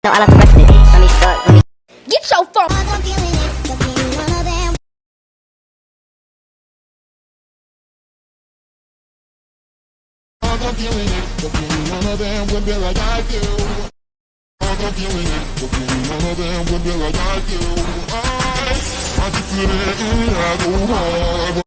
No, I like the rest of it. Let me start. Let me Get your phone. I'm feeling it, but none of them would be like I do. I'm feeling it, but none of them would be like I do. I keep feeling it, I go hard.